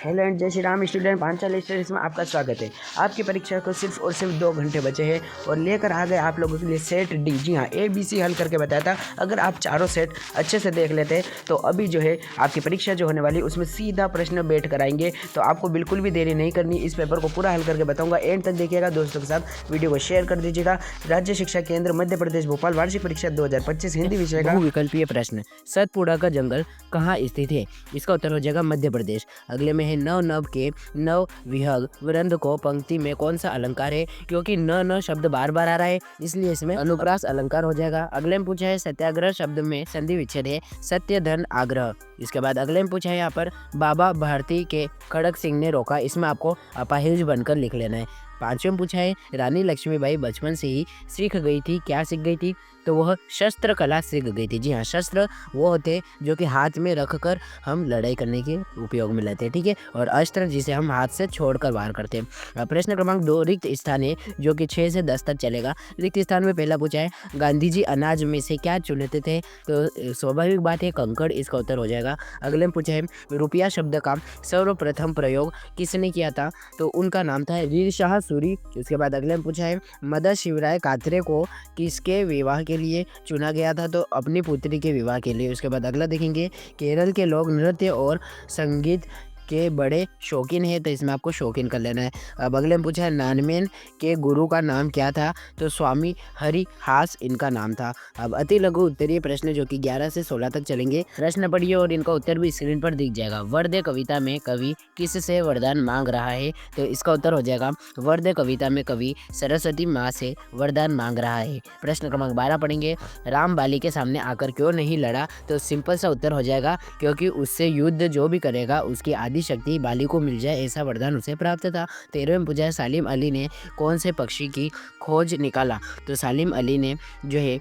Hello and जय Shri Ram student Panchali studies में आपका स्वागत है। आपकी परीक्षा को सिर्फ और सिर्फ 2 घंटे बचे हैं और लेकर आ गए आप लोगों के लिए सेट डी। जी हाँ, ABC हल करके बताया था। अगर आप चारों सेट अच्छे से देख लेते तो अभी जो है आपकी परीक्षा जो होने वाली उसमें सीधा प्रश्न बैठ कर आएंगे। तो आपको बिल्कुल भी देरी नहीं करनी, इस पेपर को पूरा हल करके बताऊंगा। एंड तक देखिएगा, दोस्तों के साथ वीडियो को शेयर कर दीजिएगा। राज्य शिक्षा केंद्र मध्य प्रदेश भोपाल वार्षिक परीक्षा 2025 हिंदी विषय का बहुविकल्पीय प्रश्न। सतपुड़ा का जंगल कहाँ स्थित है? इसका उत्तर हो जाएगा मध्य प्रदेश। अगले में है नव नव के नव विहग वृंद को पंक्ति में कौन सा अलंकार है? क्योंकि न शब्द बार बार आ रहा है इसलिए इसमें अनुप्रास अलंकार हो जाएगा। अगले में पूछा है सत्याग्रह शब्द में संधि विच्छेद है सत्य धन आग्रह। इसके बाद अगले में पूछा है यहाँ पर बाबा भारती के खड़क सिंह ने रोका, इसमें आपको अपाहिज बनकर लिख लेना है। पांचवें में पूछा है रानी लक्ष्मीबाई बचपन से ही सीख गई थी, क्या सीख गई थी? तो वह शस्त्र कला सीख गई थी। जी हाँ, शस्त्र वो होते जो कि हाथ में रखकर हम लड़ाई करने के उपयोग में लेते हैं, ठीक है। और अस्त्र जिसे हम हाथ से छोड़कर वार करते हैं। प्रश्न क्रमांक 2 रिक्त स्थान है जो कि 6 से 10 तक चलेगा। रिक्त स्थान में पहला पूछा है गांधी जी अनाज में से क्या चुनते थे? तो स्वाभाविक बात है कंकड़, इसका उत्तर हो जाएगा। अगले में पूछा है रुपया शब्द का सर्वप्रथम प्रयोग किसने किया था? तो उनका नाम था वीर शाह सूरी। उसके बाद अगले में पूछा है मदर शिवराय कात्रे को किसके विवाह के लिए चुना गया था? तो अपनी पुत्री के विवाह के लिए। उसके बाद अगला देखेंगे केरल के लोग नृत्य और संगीत के बड़े शौकीन है, तो इसमें आपको शौकीन कर लेना है। अब अगले में पूछा है नानमेन के गुरु का नाम क्या था? तो स्वामी हरि हास इनका नाम था। अब अति लघु उत्तरीय प्रश्न जो कि 11 से 16 तक चलेंगे। प्रश्न पढ़िए और इनका उत्तर भी स्क्रीन पर दिख जाएगा। वर्दे कविता में कवि किससे वरदान मांग रहा है? तो इसका उत्तर हो जाएगा वर्दे कविता में कवि सरस्वती माँ से वरदान मांग रहा है। प्रश्न क्रमांक 12 पढ़ेंगे राम बाली के सामने आकर क्यों नहीं लड़ा? तो सिंपल सा उत्तर हो जाएगा क्योंकि उससे युद्ध जो भी करेगा उसकी आदि शक्ति बाली को मिल जाए, ऐसा वरदान उसे प्राप्त था। 13वें में पूछा है सालिम अली ने कौन से पक्षी की खोज निकाला? तो सालिम अली ने जो है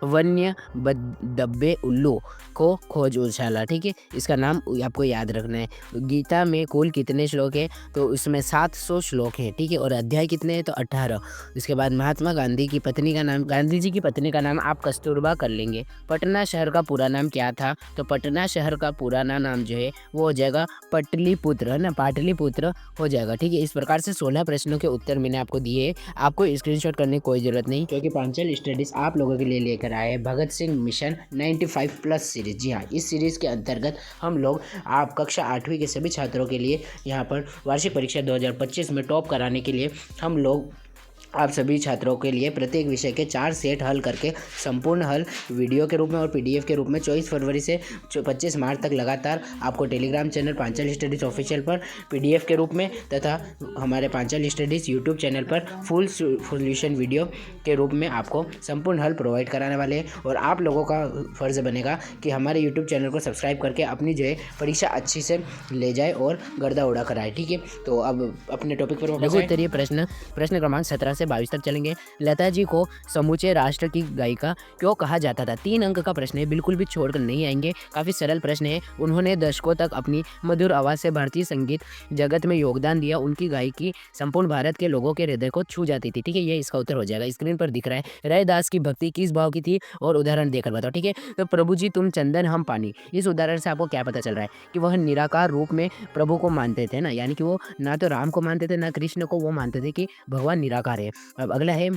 वन्य डब्बे उल्लू को खोज उछाला, ठीक है। इसका नाम आपको याद रखना है। गीता में कुल कितने श्लोक है? तो उसमें 700 श्लोक है, ठीक है। और अध्याय कितने हैं? तो 18। इसके बाद महात्मा गांधी की पत्नी का नाम, गांधी जी की पत्नी का नाम आप कस्तूरबा कर लेंगे। पटना शहर का पूरा नाम क्या था? तो पटना शहर का पुराना नाम जो है वो हो जाएगा पटलिपुत्र, है ना, पाटलिपुत्र हो जाएगा, ठीक है। इस प्रकार से 16 प्रश्नों के उत्तर मैंने आपको दिए। आपको स्क्रीनशॉट करने की कोई जरूरत नहीं क्योंकि पांचाल स्टडीज आप लोगों के लिए लेकर आए हैं भगत सिंह मिशन 95+ सीरीज। जी हाँ, इस सीरीज के अंतर्गत हम लोग आप कक्षा 8वीं के सभी छात्रों के लिए यहाँ पर वार्षिक परीक्षा 2025 में टॉप कराने के लिए हम लोग आप सभी छात्रों के लिए प्रत्येक विषय के 4 सेट हल करके संपूर्ण हल वीडियो के रूप में और PDF के रूप में 24 फरवरी से 25 मार्च तक लगातार आपको Telegram channel Panchal studies official पर PDF के रूप में तथा हमारे पांचाल स्टडीज़ यूट्यूब चैनल पर फुल सोल्यूशन वीडियो के रूप में आपको संपूर्ण हल प्रोवाइड कराने वाले हैं। और आप लोगों का फ़र्ज़ बनेगा कि हमारे यूट्यूब चैनल को सब्सक्राइब करके अपनी जो है परीक्षा अच्छी से ले जाए और गर्दा उड़ा कराए, ठीक है। तो अब अपने टॉपिक पर वापस आएं। उत्तरीय प्रश्न क्रमांक 17 से 22 तक चलेंगे। लता जी को समूचे राष्ट्र की गायिका क्यों कहा जाता था? 3 अंक का प्रश्न है, बिल्कुल भी छोड़कर नहीं आएंगे। काफी सरल प्रश्न है। उन्होंने दशकों तक अपनी मधुर आवाज से भारतीय संगीत जगत में योगदान दिया। उनकी गायकी संपूर्ण भारत के लोगों के हृदय को छू जाती थी, ठीक है। ये इसका उत्तर हो जाएगा। स्क्रीन पर दिख रहा है। रैदास की भक्ति किस भाव की थी और उदाहरण देकर बताओ, ठीक है। तो प्रभु जी तुम चंदन हम पानी, इस उदाहरण से आपको क्या पता चल रहा है कि वह निराकार रूप में प्रभु को मानते थे ना, यानी कि वो ना तो राम को मानते थे ना कृष्ण को, वो मानते थे कि भगवान निराकार है। अब अगला है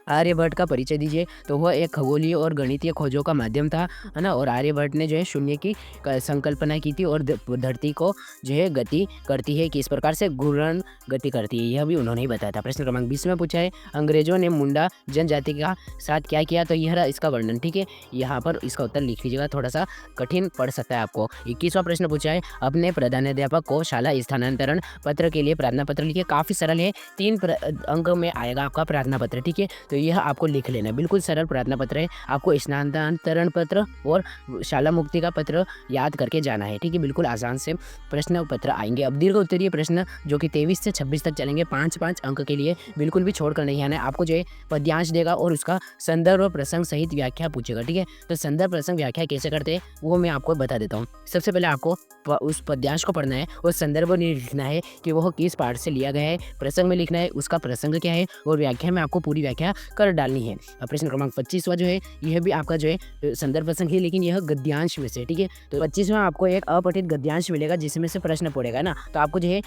आर्यभट्ट का परिचय दीजिए। तो वह एक खगोलीय और गणितीय खोजों का माध्यम था, है ना। और आर्यभट्ट ने जो है शून्य की संकल्पना की थी और धरती को जो है गति करती है, किस प्रकार से घूर्ण गति करती है, यह भी उन्होंने ही बताया था। प्रश्न क्रमांक 20 में पूछा है अंग्रेजों ने मुंडा जनजाति का साथ क्या किया? तो यह रहा इसका वर्णन, ठीक है। यहाँ पर इसका उत्तर लिख लीजिएगा, थोड़ा सा कठिन पड़ सकता है आपको। 21वां प्रश्न पूछा है अपने प्रधानाध्यापक को शाला स्थानांतरण पत्र के लिए प्रार्थना पत्र लिखिए। काफी सरल है, 3 अंक में आएगा आपका प्रार्थना पत्र, ठीक है। तो यह आपको लिख लेना है, बिल्कुल सरल प्रार्थना पत्र है। आपको स्थानांतरण पत्र और शाला मुक्ति का पत्र याद करके जाना है, ठीक है। बिल्कुल आसान से प्रश्न पत्र आएंगे। अब दीर्घ उत्तरीय प्रश्न जो कि 23 से 26 तक चलेंगे, 5-5 अंक के लिए, बिल्कुल भी छोड़कर नहीं आना है। आपको जो है पद्यांश देगा और उसका संदर्भ और प्रसंग सहित व्याख्या पूछेगा, ठीक है। तो संदर्भ प्रसंग व्याख्या कैसे करते हैं वो मैं आपको बता देता हूँ। सबसे पहले आपको उस पद्यांश को पढ़ना है और संदर्भ में लिखना है कि वह किस पाठ से लिया गया है, प्रसंग में लिखना है उसका प्रसंग क्या है और व्याख्या में आपको पूरी व्याख्या कर डालनी है। प्रश्न क्रमांक 25वां जो है यह भी आपका जो है संदर्भ प्रसंग है, लेकिन यह गद्यांश में से, ठीक है। तो 25वां आपको एक अपठित गद्यांश मिलेगा जिसमें से प्रश्न पड़ेगा ना, तो आपको जो है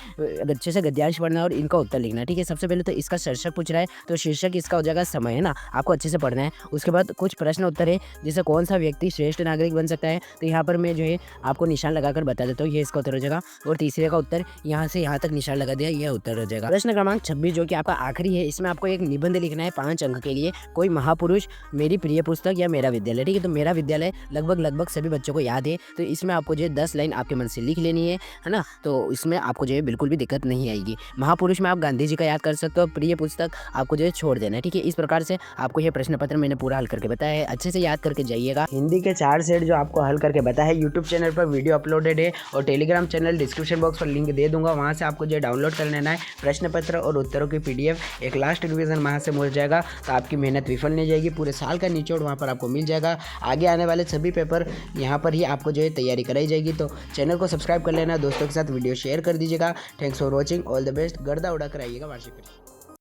अच्छे से गद्यांश पढ़ना और इनका उत्तर लिखना, ठीक है। सबसे पहले तो इसका शीर्षक पूछ रहा है, तो शीर्षक इसका हो जाएगा समय, है ना, आपको अच्छे से पढ़ना है। उसके बाद कुछ प्रश्न उत्तर है, जैसे कौन सा व्यक्ति श्रेष्ठ नागरिक बन सकता है, तो यहाँ पर मैं जो है आपको निशान लगाकर बता देता हूँ, ये इसका उत्तर हो जाएगा। और तीसरे का उत्तर यहाँ से यहाँ तक निशान लगा दिया, यह उत्तर हो जाएगा। प्रश्न क्रमांक 26 जो कि आपका आखिरी है, इसमें आपको एक निबंध लिखना है 5 अंक के लिए। कोई महापुरुष, मेरी प्रिय पुस्तक या मेरा विद्यालय, ठीक है। तो मेरा विद्यालय लगभग सभी बच्चों को याद है, तो इसमें आपको जो है 10 लाइन आपके मन से लिख लेनी है ना, तो इसमें आपको जो है बिल्कुल भी दिक्कत नहीं आएगी। महापुरुष में आप गांधी जी का याद कर सकते हो, प्रिय पुस्तक आपको जो है छोड़ देना है, ठीक है। इस प्रकार से आपको यह प्रश्न पत्र मैंने पूरा हल करके बताया है, अच्छे से याद करके जाइएगा। हिंदी के 4 सेट जो आपको हल करके बताया है, यूट्यूब चैनल पर वीडियो अपलोडेड है और टेलीग्राम चैनल डिस्क्रिप्शन बॉक्स पर लिंक दे दूंगा, वहाँ से आपको जो डाउनलोड कर लेना है। प्रश्न पत्र और उत्तरों की PDF एक लास्ट रिवीजन वहाँ से मिल जाएगा, तो आपकी मेहनत विफल नहीं जाएगी। पूरे साल का निचोड़ वहाँ पर आपको मिल जाएगा। आगे आने वाले सभी पेपर यहाँ पर ही आपको जो है तैयारी कराई जाएगी। तो चैनल को सब्सक्राइब कर लेना, दोस्तों के साथ वीडियो शेयर कर दीजिएगा। Thanks for watching, all the best. गर्दा उड़ा कर आइएगा वार्षिक परीक्षा।